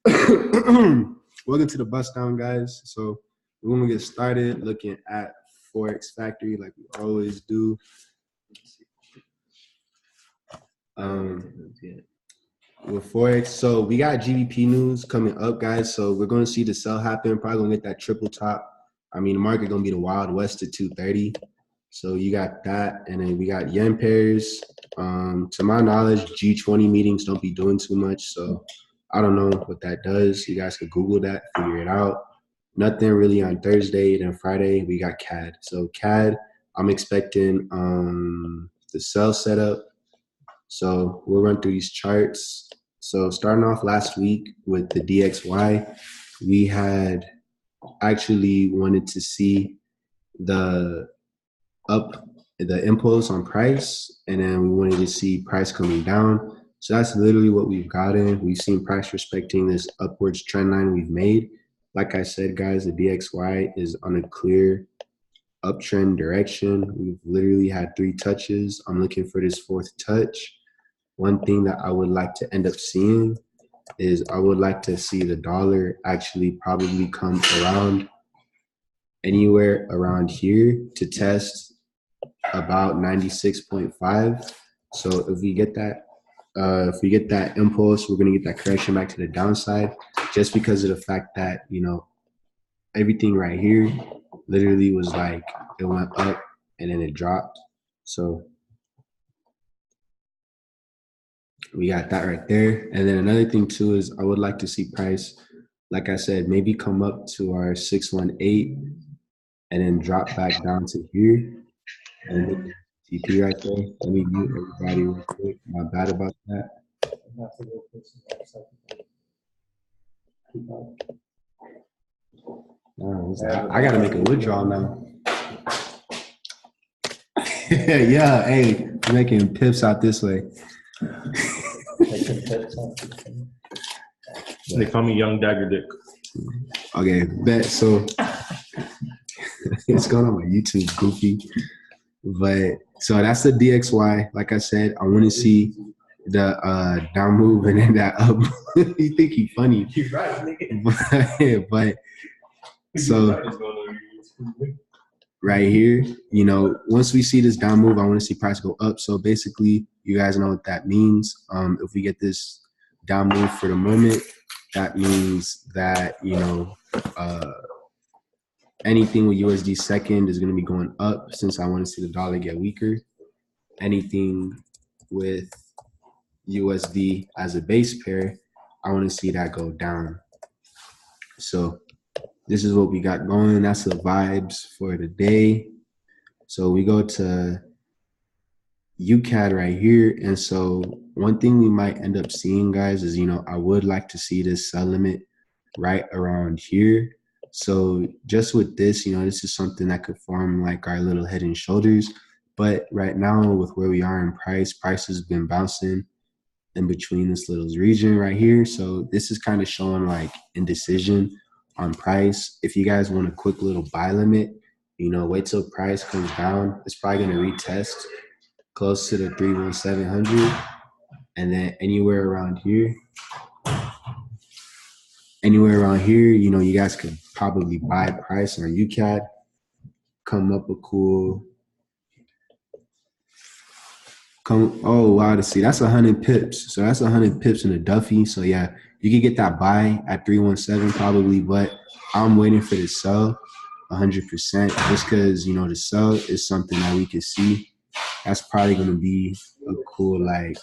Welcome to the Bust Down, guys. So we're gonna get started looking at Forex Factory like we always do. With Forex, so we got GBP news coming up, guys. So we're gonna see the sell happen. Probably gonna get that triple top. I mean, the market gonna be the Wild West at 230. So you got that, and then we got yen pairs. To my knowledge, G20 meetings don't be doing too much, so I don't know what that does. You guys could Google that, figure it out. Nothing really on Thursday. Then Friday, we got CAD. So CAD, I'm expecting the sell setup. So we'll run through these charts. So starting off last week with the DXY, we had actually wanted to see the impulse on price, and then we wanted to see price coming down. So that's literally what we've gotten. We've seen price respecting this upwards trend line we've made. Like I said, guys, the DXY is on a clear uptrend direction. We've literally had 3 touches. I'm looking for this 4th touch. One thing that I would like to end up seeing is I would like to see the dollar actually probably come around anywhere around here to test about 96.5. So if we get that impulse, we're gonna get that correction back to the downside, just because of the fact that, you know, everything right here literally was like it went up and then it dropped. So we got that right there. And then another thing too is I would like to see price, like I said, maybe come up to our 618 and then drop back down to here. And then TP right there. Let me mute everybody real quick. My bad about that. I gotta make a withdrawal now. Yeah, hey, I'm making pips out this way. They call me Young Dagger Dick. Okay, bet. So it's going on my YouTube, goofy. But so that's the DXY. Like I said, I want to see the down move and then that up. You think he's funny? You're right, nigga. But so right here, you know, once we see this down move, I want to see price go up. So basically, you guys know what that means. If we get this down move for the moment, that means that, you know, anything with USD second is going to be going up, since I want to see the dollar get weaker. Anything with USD as a base pair, I want to see that go down. So this is what we got going. That's the vibes for the day. So we go to UCAD right here. And so one thing we might end up seeing, guys, is, you know, I would like to see this sell limit right around here. So just with this, you know, this is something that could form like our little head and shoulders. But right now, with where we are in price has been bouncing in between this little region right here. So this is kind of showing like indecision on price. If you guys want a quick little buy limit, you know, wait till price comes down. It's probably going to retest close to the 31700, and then anywhere around here, you know, you guys could probably buy price on UCAD, come up a cool, oh wow, to see, that's 100 pips. So that's 100 pips in a Duffy. So yeah, you could get that buy at 317 probably, but I'm waiting for the sell 100%, just because, you know, the sell is something that we can see. That's probably going to be a cool, like,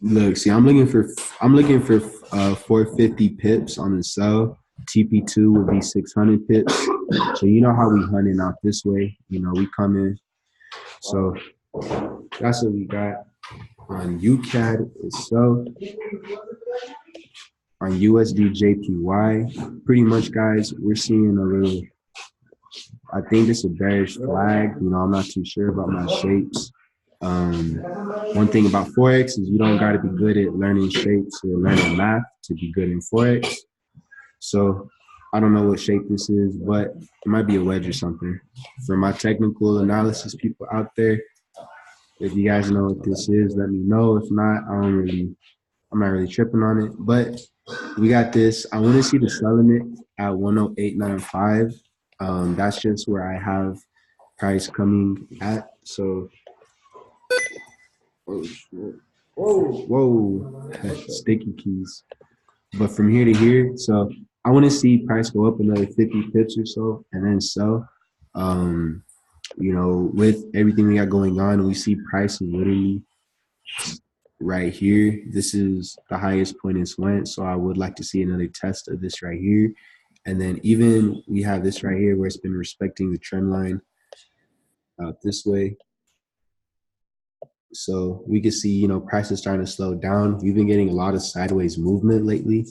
look, see, I'm looking for 450 pips on the sell. TP2 would be 600 pips. So you know how we hunting out this way. You know, we come in. So that's what we got on UCAD itself. On USDJPY, pretty much, guys, we're seeing a little, I think it's a bearish flag. You know, I'm not too sure about my shapes. One thing about Forex is you don't got to be good at learning shapes or learning math to be good in Forex. So I don't know what shape this is, but it might be a wedge or something. For my technical analysis people out there, if you guys know what this is, let me know. If not, I'm I'm not really tripping on it, but we got this. I want to see the sell limit at 108.95. That's just where I have price coming at. So, whoa, sticky keys. But from here to here, so I want to see price go up another 50 pips or so, and then sell. You know, with everything we got going on, we see price literally right here. This is the highest point it's went, so I would like to see another test of this right here. And then even we have this right here where it's been respecting the trend line out this way. So we can see, you know, price is starting to slow down. We've been getting a lot of sideways movement lately.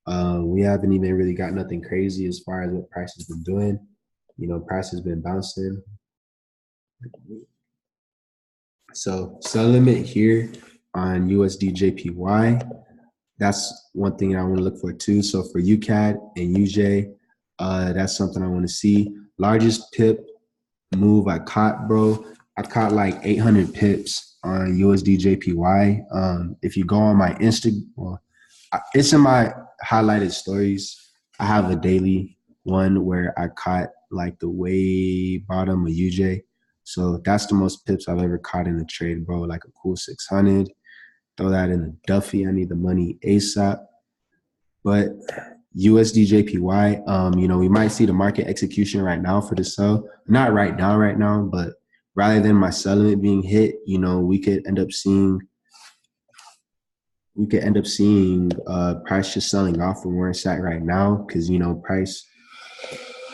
We haven't even really got nothing crazy as far as what price has been doing. You know, price has been bouncing. So sell limit here on USDJPY. That's one thing I want to look for too. So for UCAD and UJ, that's something I want to see. Largest pip move I caught, bro. I caught like 800 pips on USDJPY. If you go on my Instagram, well, it's in my highlighted stories. I have a daily one where I caught like the way bottom of UJ. So that's the most pips I've ever caught in a trade, bro. Like a cool 600. Throw that in the Duffy. I need the money ASAP. But USDJPY, you know, we might see the market execution right now for the sell. Not right now, but rather than my sell limit being hit, you know, we could end up seeing price just selling off from where it's at right now. Cause you know, price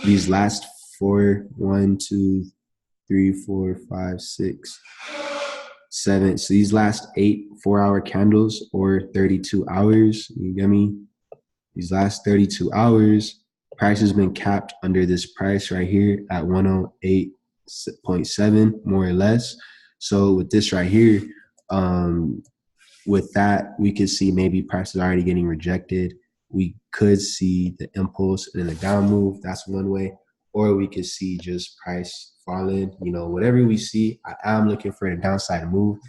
these last 4, 1, 2, 3, 4, 5, 6, 7. So these last 8 4-hour candles or 32 hours, you get me? These last 32 hours, price has been capped under this price right here at 108.7, more or less. So with this right here, with that, we could see maybe price is already getting rejected. We could see the impulse and then the down move. That's one way. Or we could see just price falling. You know, whatever we see, I am looking for a downside move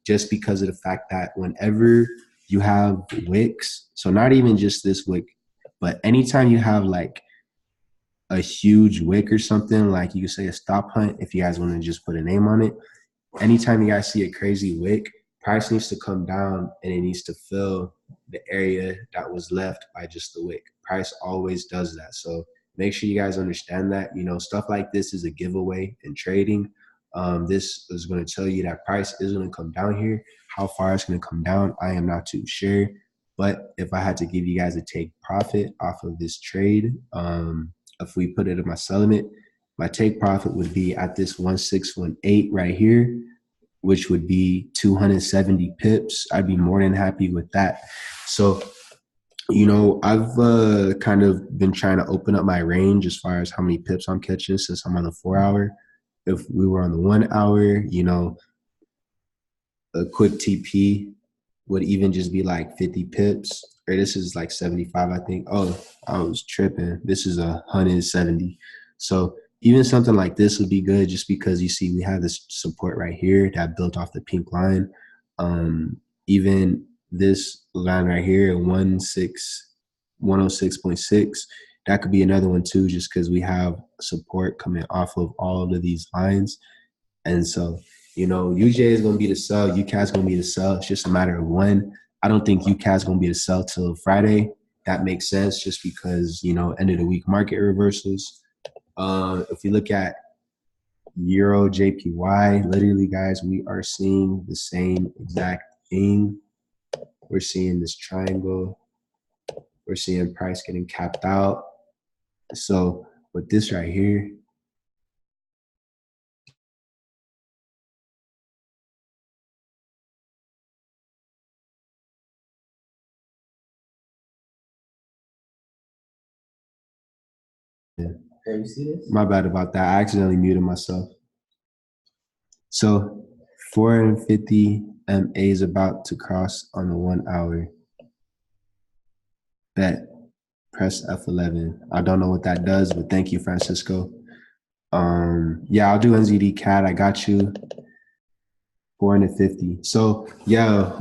just because of the fact that whenever you have wicks, so not even just this wick, but anytime you have like a huge wick or something, like you could say a stop hunt, if you guys want to just put a name on it, anytime you guys see a crazy wick, price needs to come down and it needs to fill the area that was left by just the wick. Price always does that. So make sure you guys understand that, you know, stuff like this is a giveaway in trading. This is going to tell you that price is going to come down here. How far it's going to come down, I am not too sure. But if I had to give you guys a take profit off of this trade, if we put it in my sell limit, my take profit would be at this 1618 right here, which would be 270 pips. I'd be more than happy with that. So, you know, I've kind of been trying to open up my range as far as how many pips I'm catching since I'm on the 4-hour. If we were on the 1-hour, you know, a quick TP would even just be like 50 pips. Or this is like 75, I think. Oh, I was tripping. This is 170. So even something like this would be good just because you see we have this support right here that built off the pink line. Even this line right here, 106.6, that could be another one too, just because we have support coming off of all of these lines. And so, you know, UJ is going to be the sell. UCAD is going to be the sell. It's just a matter of when. I don't think UCAD is going to be the sell till Friday. That makes sense just because, you know, end of the week market reversals. If you look at EURUSD, literally, guys, we are seeing the same exact thing. We're seeing this triangle. We're seeing price getting capped out. So with this right here, Can you see this? my bad about that. I accidentally muted myself. So 450 MA is about to cross on the 1-hour. Bet. Press F11. I don't know what that does, but thank you, Francisco. Yeah, I'll do NZD CAD. I got you. 450. So yeah,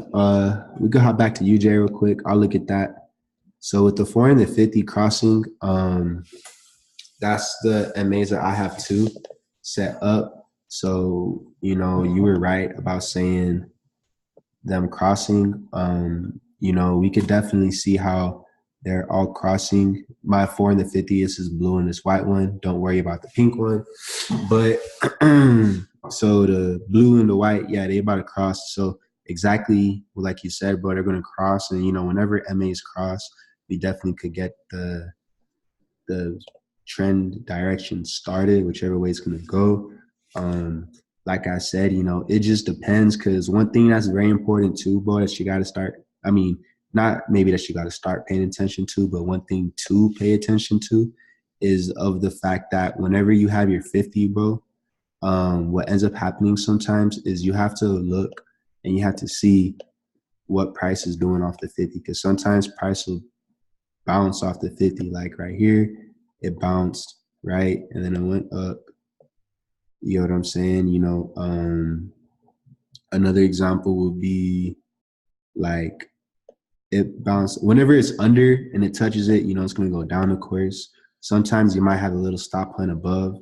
we could hop back to UJ real quick. I'll look at that. So with the 450 crossing, that's the MAs that I have too set up. So, you know, you were right about saying them crossing. You know, we could definitely see how they're all crossing. My 4 and the 50 is this blue and this white one. Don't worry about the pink one. But so the blue and the white, yeah, they about to cross. So exactly like you said, bro, they're gonna cross. And you know, whenever MAs cross, we definitely could get the trend direction started, whichever way it's gonna go. Like I said, you know, it just depends, because one thing that's very important too, bro, that you gotta start, I mean, not maybe that you gotta start paying attention to, but one thing to pay attention to is of the fact that whenever you have your 50, bro, what ends up happening sometimes is you have to look and you have to see what price is doing off the 50, because sometimes price will bounce off the 50, like right here, it bounced, right? And then it went up. You know what I'm saying? You know, another example would be like it bounced whenever it's under and it touches it, you know, it's going to go down, of course. Sometimes you might have a little stop hunt above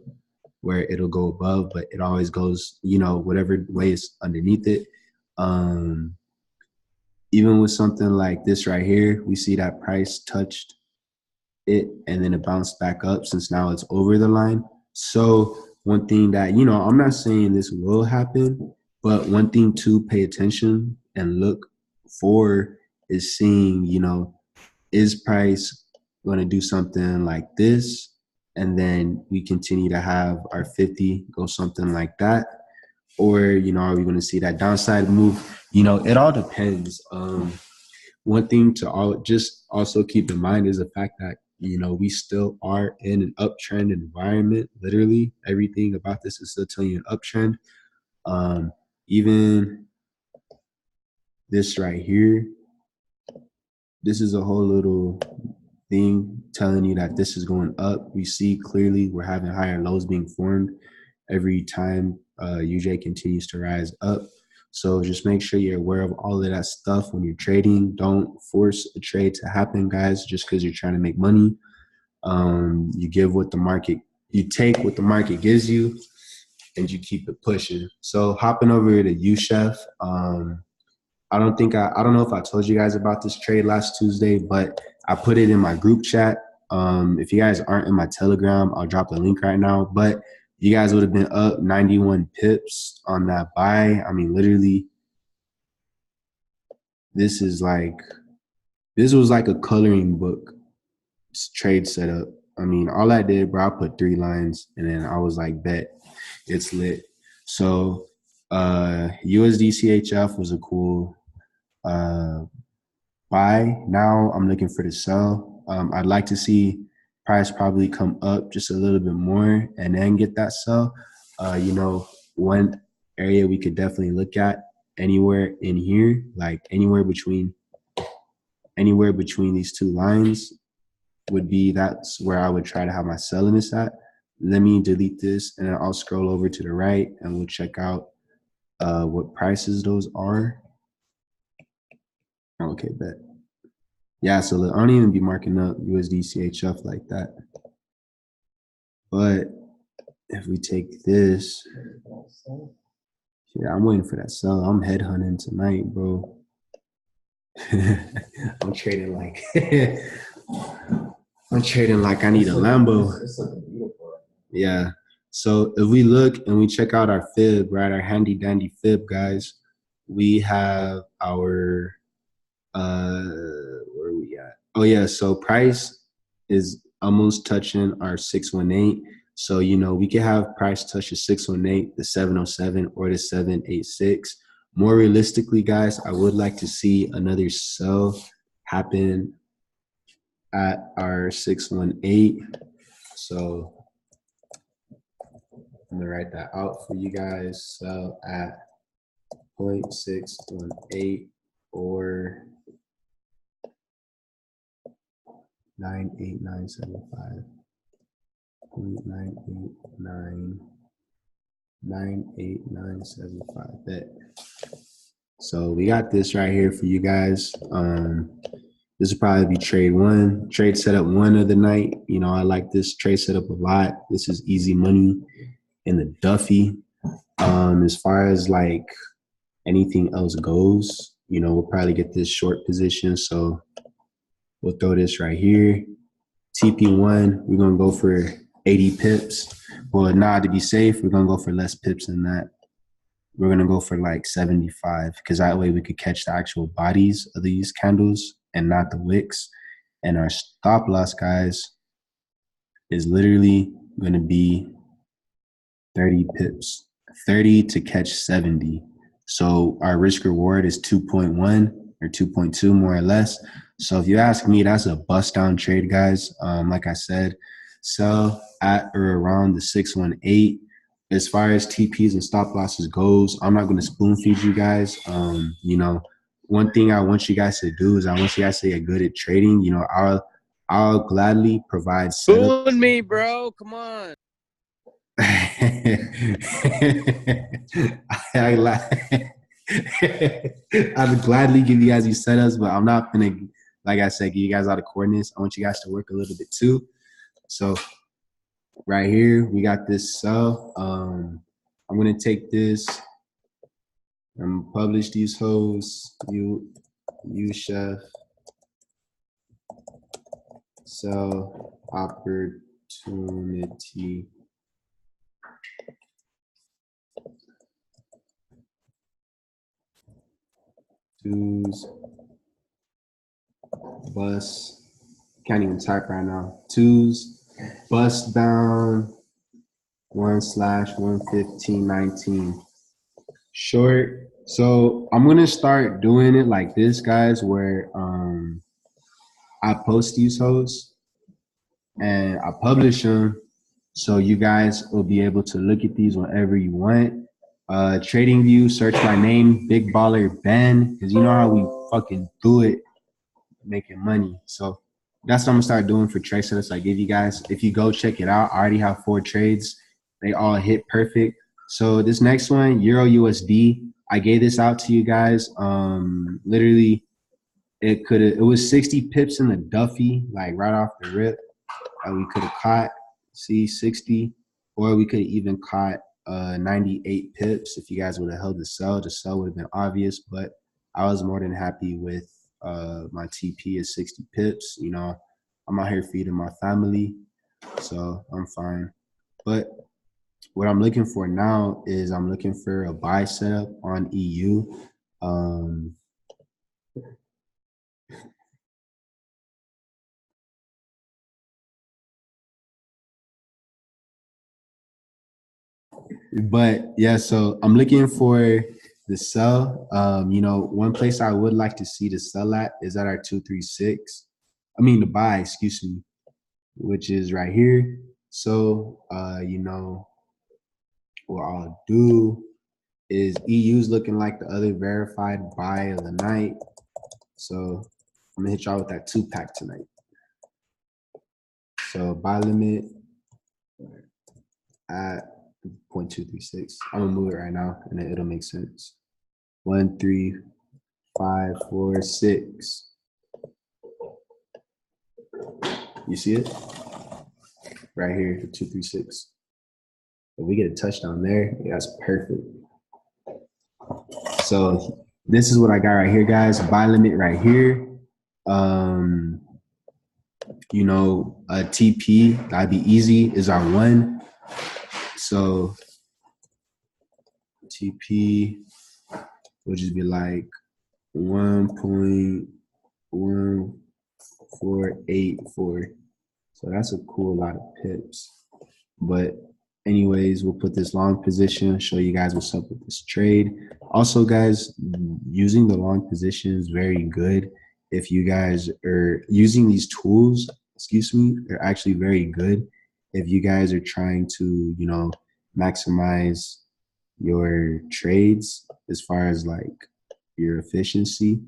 where it'll go above, but it always goes, you know, whatever way it's underneath it. Even with something like this right here, we see that price touched it and then it bounced back up since now it's over the line. So one thing that, you know, I'm not saying this will happen, but one thing to pay attention and look for is seeing, you know, is price going to do something like this? And then we continue to have our 50 go something like that. Or, you know, are we going to see that downside move? You know, it all depends. One thing to just also keep in mind is the fact that, you know, we still are in an uptrend environment. Literally everything about this is still telling you an uptrend. Even this right here, this is a whole little thing telling you that this is going up. We see clearly we're having higher lows being formed every time UJ continues to rise up. So just make sure you're aware of all of that stuff when you're trading. Don't force a trade to happen, guys, just because you're trying to make money. You give what the market, you take what the market gives you, and you keep it pushing. So hopping over to USHEF, I don't know if I told you guys about this trade last Tuesday, but I put it in my group chat. If you guys aren't in my Telegram, I'll drop the link right now. But you guys would have been up 91 pips on that buy. I mean, literally, this was like a coloring book trade setup. I mean, all I did, bro, I put 3 lines and then I was like, bet, it's lit. So USDCHF was a cool buy. Now I'm looking for the sell. I'd like to see price probably come up just a little bit more and then get that sell. You know, one area we could definitely look at anywhere in here, like anywhere between these 2 lines would be, that's where I would try to have my selling this at. Let me delete this and then I'll scroll over to the right and we'll check out what prices those are. Okay, bet. Yeah, so I don't even be marking up USDCHF like that. But if we take this, yeah, I'm waiting for that sell. I'm headhunting tonight, bro. I'm trading like I need a Lambo. Yeah. So if we look and we check out our fib, right, our handy dandy fib, guys, we have our where are we at? Oh yeah, so price is almost touching our 618. So, you know, we can have price touch the 618, the 707, or the 786. More realistically, guys, I would like to see another sell happen at our 618. So I'm gonna write that out for you guys. Sell at 0.618 or 98975. 0.989 98975. Bet. So we got this right here for you guys. This will probably be trade one, trade setup one of the night. You know, I like this trade setup a lot. This is easy money in the Duffy. As far as like anything else goes, you know, we'll probably get this short position. So we'll throw this right here. TP1, we're going to go for 80 pips. Well, nah, to be safe, we're going to go for less pips than that. We're going to go for like 75 because that way we could catch the actual bodies of these candles and not the wicks. And our stop loss, guys, is literally going to be 30 pips, 30 to catch 70. So our risk reward is 2.1 or 2.2 more or less. So if you ask me, that's a bust down trade, guys. Like I said, sell at or around the 618. As far as TPs and stop losses goes, I'm not going to spoon feed you guys. You know, one thing I want you guys to do is I want you guys to get good at trading. You know, I'll gladly provide setup. Spoon me, bro. Come on. I'd gladly give you guys these setups, but I'm not gonna, like I said, give you guys all the coordinates. I want you guys to work a little bit too. So right here, we got this sell. I'm gonna take this and publish these hoes. You chef. Sell opportunity. Tues, bus, can't even type right now. Tues, BUSSDOWN 1/11519. Short. So I'm gonna start doing it like this, guys, where I post these hoes and I publish them, so you guys will be able to look at these whenever you want. Trading View, search my name, Big Baller Ben, because you know how we fucking do it, making money. So that's what I'm gonna start doing for trade setups I give you guys. If you go check it out, I already have 4 trades. They all hit perfect. So this next one, EURUSD, I gave this out to you guys. Literally, it was 60 pips in the Duffy, like right off the rip, that we could have caught. See, 60, or we could have even caught 98 pips if you guys would have held the sell. The sell would have been obvious, but I was more than happy with my TP at 60 pips. You know, I'm out here feeding my family, so I'm fine. But what I'm looking for now is I'm looking for a buy setup on EU. But yeah, so I'm looking for the sell. You know, one place I would like to see the sell at is at our 236. I mean the buy, excuse me, which is right here. So you know, what I'll do is EU's looking like the other verified buy of the night. So I'm gonna hit y'all with that 2-pack tonight. So buy limit at 0.236. I'm gonna move it right now and then it'll make sense. 1, 3, 5, 4, 6. You see it? Right here, the 236. If we get a touchdown there, that's perfect. So this is what I got right here, guys. Buy limit right here. You know, a TP, that'd be easy, is our 1. So TP will just be like 1.1484. So that's a cool lot of pips. But anyways, we'll put this long position, show you guys what's up with this trade. Also, guys, using the long position is very good. If you guys are using these tools, excuse me, they're actually very good if you guys are trying to, you know, maximize your trades as far as like your efficiency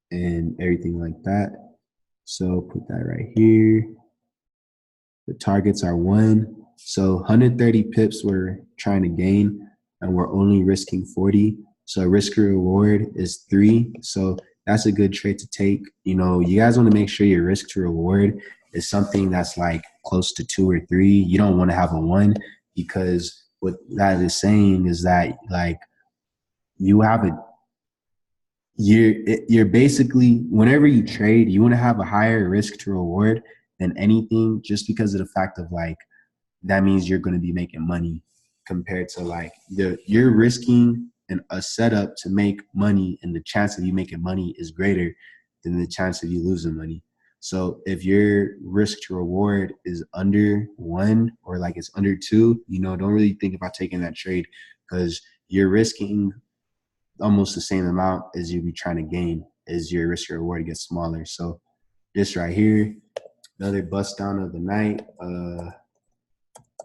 and everything like that. So put that right here. The targets are 1. So 130 pips we're trying to gain. and we're only risking 40. So risk reward is 3. So that's a good trade to take. You know, you guys want to make sure your risk to reward is something that's like close to 2 or 3. You don't want to have a 1, because what that is saying is that like you have a you're basically, whenever you trade, you want to have a higher risk to reward than anything, just because of the fact of like that means you're going to be making money, compared to like you're risking a setup to make money, and the chance of you making money is greater than the chance of you losing money. So if your risk to reward is under 1 or like it's under 2, you know, don't really think about taking that trade, because you're risking almost the same amount as you be trying to gain as your risk to reward gets smaller. So this right here, another bust down of the night.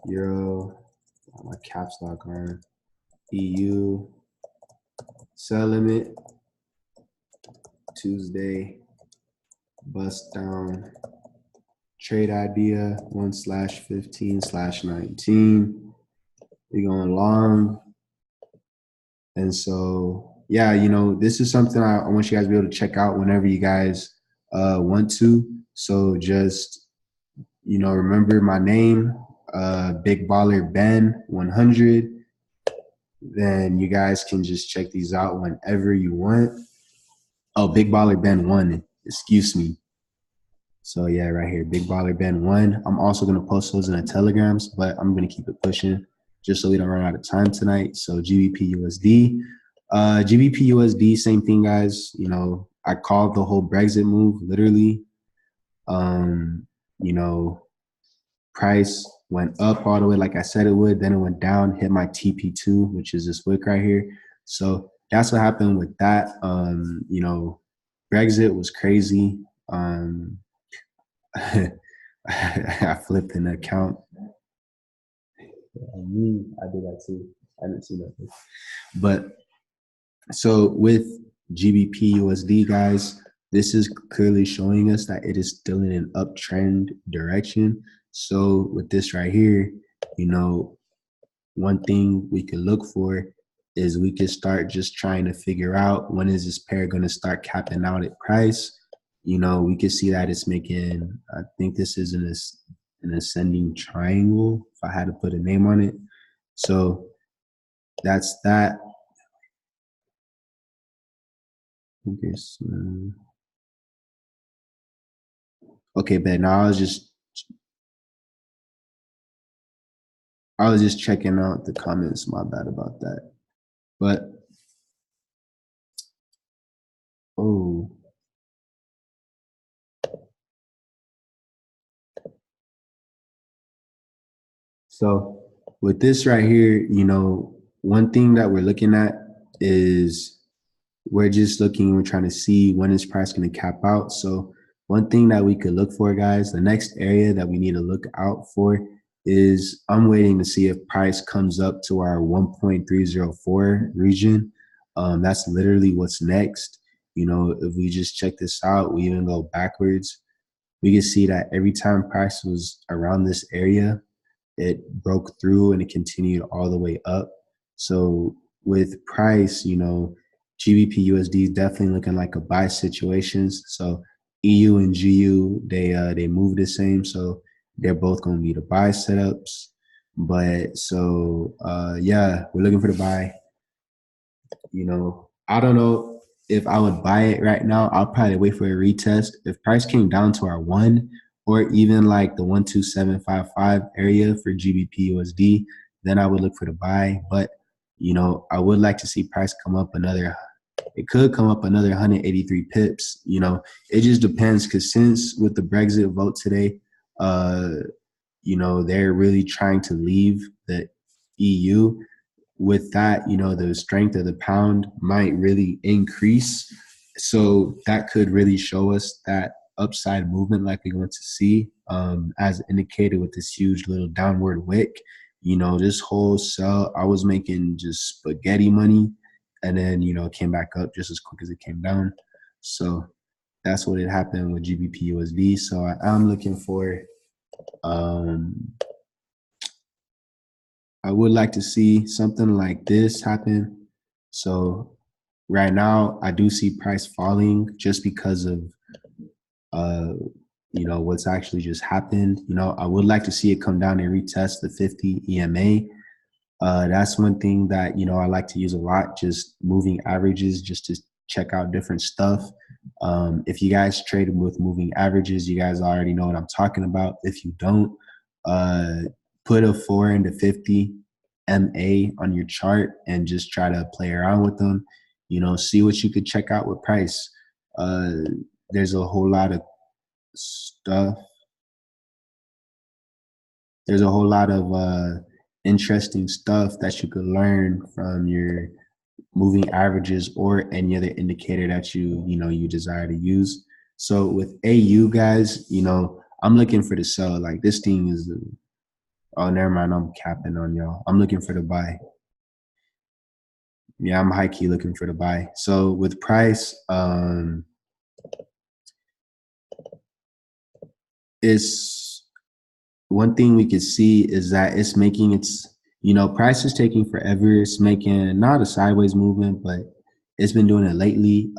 Euro, my caps lock on EU, sell limit, Tuesday, bust down, trade idea 1/15/19. We going long. And so, yeah, you know, this is something I want you guys to be able to check out whenever you guys want to. So just, you know, remember my name, Big Baller Ben 100. Then you guys can just check these out whenever you want. Oh, Big Baller Ben 1, excuse me. So yeah, right here, Big Baller Ben 1. I'm also gonna post those in the Telegrams, but I'm gonna keep it pushing just so we don't run out of time tonight. So GBPUSD. GBPUSD, same thing, guys. You know, I called the whole Brexit move, literally. You know, price went up all the way like I said it would, then it went down, hit my TP2, which is this wick right here. So that's what happened with that. You know, Brexit was crazy. I flipped an account. I did that too. I didn't see nothing. But so with GBPUSD, guys, this is clearly showing us that it is still in an uptrend direction. So with this right here, you know, one thing we could look for is we could start just trying to figure out, when is this pair going to start capping out at price. You know, we could see that it's making, I think this is an ascending triangle, if I had to put a name on it. So that's that. Okay, but now I was just checking out the comments. My bad about that. But oh, so with this right here, you know, one thing that we're looking at is we're trying to see when is price going to cap out. So one thing that we could look for, guys, the next area that we need to look out for is, I'm waiting to see if price comes up to our 1.304 region. That's literally what's next. You know, if we just check this out, we even go backwards, we can see that every time price was around this area, it broke through and it continued all the way up. So with price, you know, GBPUSD is definitely looking like a buy situations. So EU and GU, they move the same, so they're both going to be the buy setups. But so yeah, we're looking for the buy. You know, I don't know if I would buy it right now. I'll probably wait for a retest. If price came down to our 1, or even like the 12755 area for GBPUSD, then I would look for the buy. But you know, I would like to see price come up another. It could come up another 183 pips. You know, it just depends, because since with the Brexit vote today, you know, they're really trying to leave the EU. With that, you know, the strength of the pound might really increase. So that could really show us that upside movement like we want to see, as indicated with this huge little downward wick. You know, this whole sell, I was making just spaghetti money, and then, you know, it came back up just as quick as it came down. So that's what had happened with GBPUSD. So I'm looking for I would like to see something like this happen. So right now, I do see price falling just because of you know, what's actually just happened. You know, I would like to see it come down and retest the 50 EMA. That's one thing that, you know, I like to use a lot, just moving averages just to check out different stuff. If you guys trade with moving averages, you guys already know what I'm talking about. If you don't, uh, put a 4 into 50 MA on your chart and just try to play around with them. You know, see what you could check out with price. Uh, there's a whole lot of stuff. There's a whole lot of interesting stuff that you could learn from your moving averages or any other indicator that you desire to use. So with AU guys, you know, I'm looking for the sell. Like this thing is, oh, never mind. I'm capping on y'all. I'm looking for the buy. Yeah, I'm high key looking for the buy. So with price, it's one thing we could see is that it's making price is taking forever. It's making not a sideways movement, but it's been doing it lately.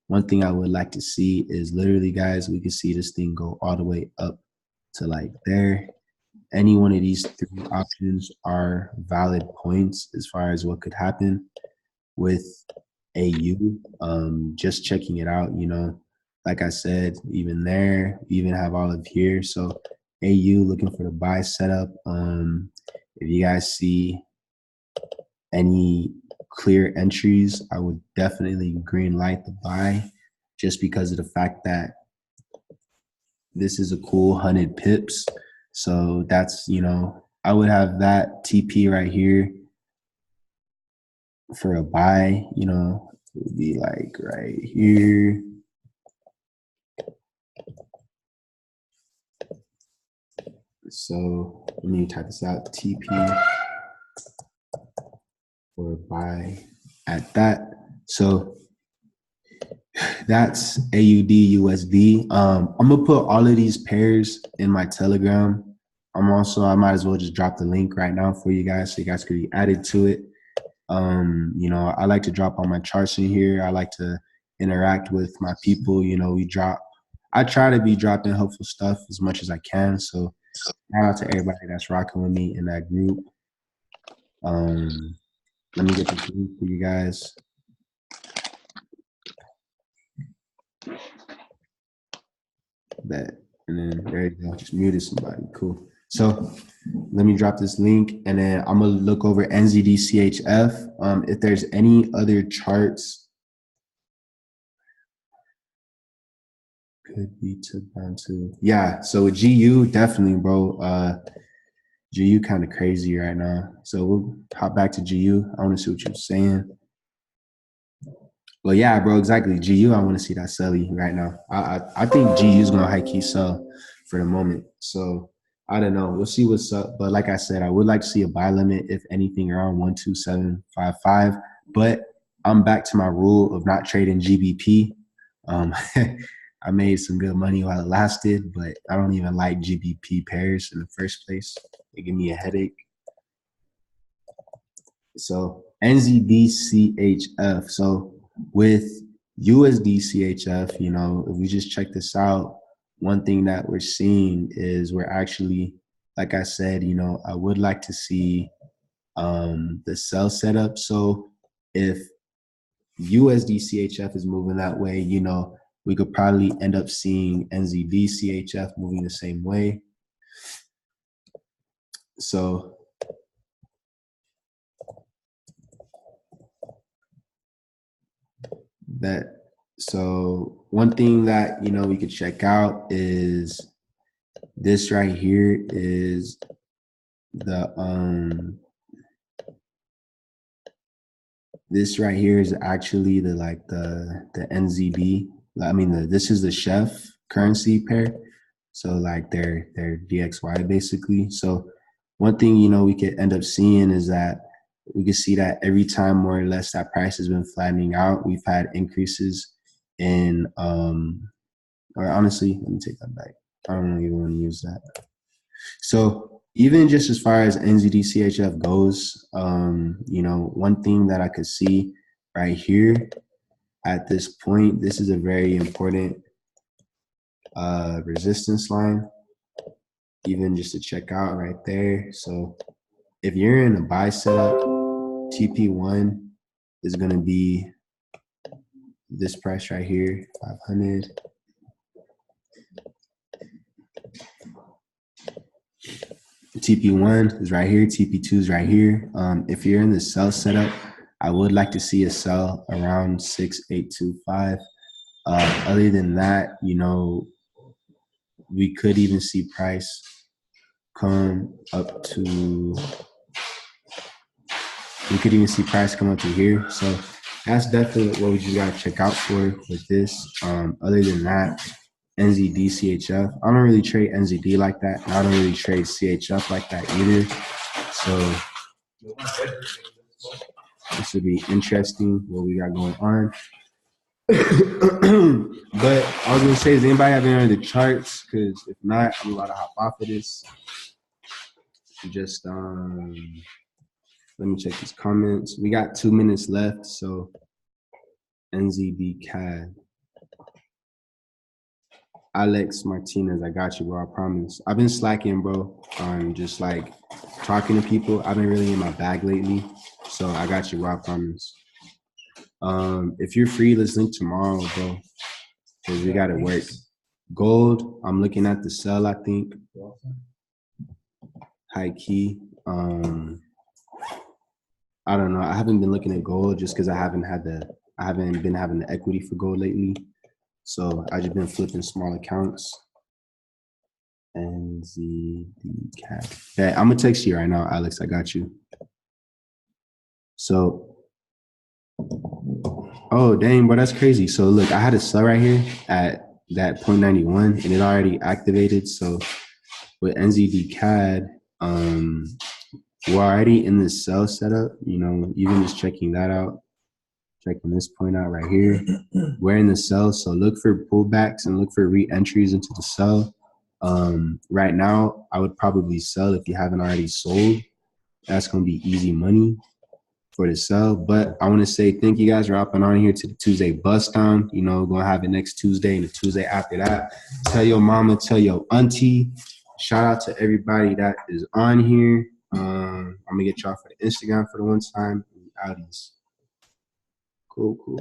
One thing I would like to see is literally, guys, we could see this thing go all the way up to like there. Any one of these three options are valid points as far as what could happen with AU. Just checking it out, like I said, even there, even have all of here. So AU looking for the buy setup. If you guys see any clear entries, I would definitely green light the buy just because of the fact that this is a cool 100 pips. So that's, I would have that TP right here for a buy, it would be like right here. So let me type this out, TP for a buy at that. So that's AUDUSD. I'm gonna put all of these pairs in my Telegram. I might as well just drop the link right now for you guys so you guys could be added to it. I like to drop all my charts in here. I like to interact with my people. I try to be dropping helpful stuff as much as I can. So shout out to everybody that's rocking with me in that group. Let me get this link for you guys. Bet. And then there you go. Just muted somebody. Cool. So let me drop this link and then I'm gonna look over NZDCHF. If there's any other charts, could be took down to, yeah. So with GU, definitely, bro. GU kind of crazy right now. So we'll hop back to GU. I want to see what you're saying. Well, yeah, bro, exactly. GU, I want to see that selly right now. I think GU is gonna high key sell for the moment. So I don't know. We'll see what's up. But like I said, I would like to see a buy limit, if anything, around 12755. But I'm back to my rule of not trading GBP. I made some good money while it lasted, but I don't even like GBP pairs in the first place. They give me a headache. So NZDCHF. So with USDCHF, if we just check this out, one thing that we're seeing is we're actually, like I said, I would like to see the sell setup. So if USDCHF is moving that way, we could probably end up seeing NZDCHF moving the same way. So one thing that we could check out is this right here is this right here is actually the NZD. This is the chef currency pair. So like their DXY basically. So one thing we could end up seeing is that we can see that every time more or less that price has been flattening out, we've had increases in or honestly, let me take that back. I don't even want to use that. So even just as far as NZD-CHF goes, you know, one thing that I could see right here at this point, this is a very important resistance line, even just to check out right there. So if you're in a buy setup, TP1 is going to be this price right here, 500. TP1 is right here, TP2 is right here. If you're in the sell setup, I would like to see a sell around 6825. Other than that, you know, we could even see price come up to, we could even see price come up to here. So that's definitely what we just gotta check out for with this. Other than that, NZD, CHF. I don't really trade NZD like that. And I don't really trade CHF like that either. So this would be interesting what we got going on. But I was gonna say, does anybody have any of the charts? Because if not, I'm about to hop off of this. Just let me check these comments. We got 2 minutes left, so NZDCAD. Alex Martinez, I got you, bro. I promise. I've been slacking, bro, on just like talking to people. I've been really in my bag lately, so I got you, bro. I promise. If you're free, let's link tomorrow, bro, because we got to work. Gold, I'm looking at the sell, I think. High key. I don't know. I haven't been looking at gold just because I haven't been having the equity for gold lately. So I just been flipping small accounts. NZDCAD. Yeah, I'm gonna text you right now, Alex. I got you. So, oh dang, bro, that's crazy. So look, I had a sell right here at that 0.91, and it already activated. So with NZDCAD, we're already in the sell setup. You know, even just checking that out. Checking this point out right here. We're in the sell, so look for pullbacks and look for re-entries into the sell. Right now, I would probably sell if you haven't already sold. That's going to be easy money for the sell. But I want to say thank you guys for hopping on here to the Tuesday bust down. You know, going to have it next Tuesday and the Tuesday after that. Tell your mama, tell your auntie. Shout out to everybody that is on here. I'm going to get y'all for the Instagram for the one time. Outies. Cool.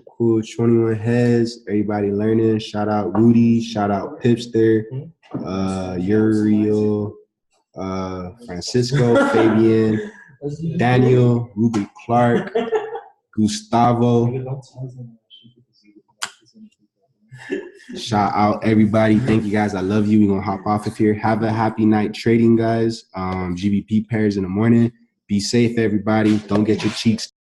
21 heads. Everybody learning. Shout out Rudy. Shout out Pipster. Uriel. Francisco. Fabian. Daniel. Ruben Clark. Gustavo. Shout out everybody. Thank you guys. I love you. We're going to hop off of here. Have a happy night trading, guys. GBP pairs in the morning. Be safe, everybody. Don't get your cheeks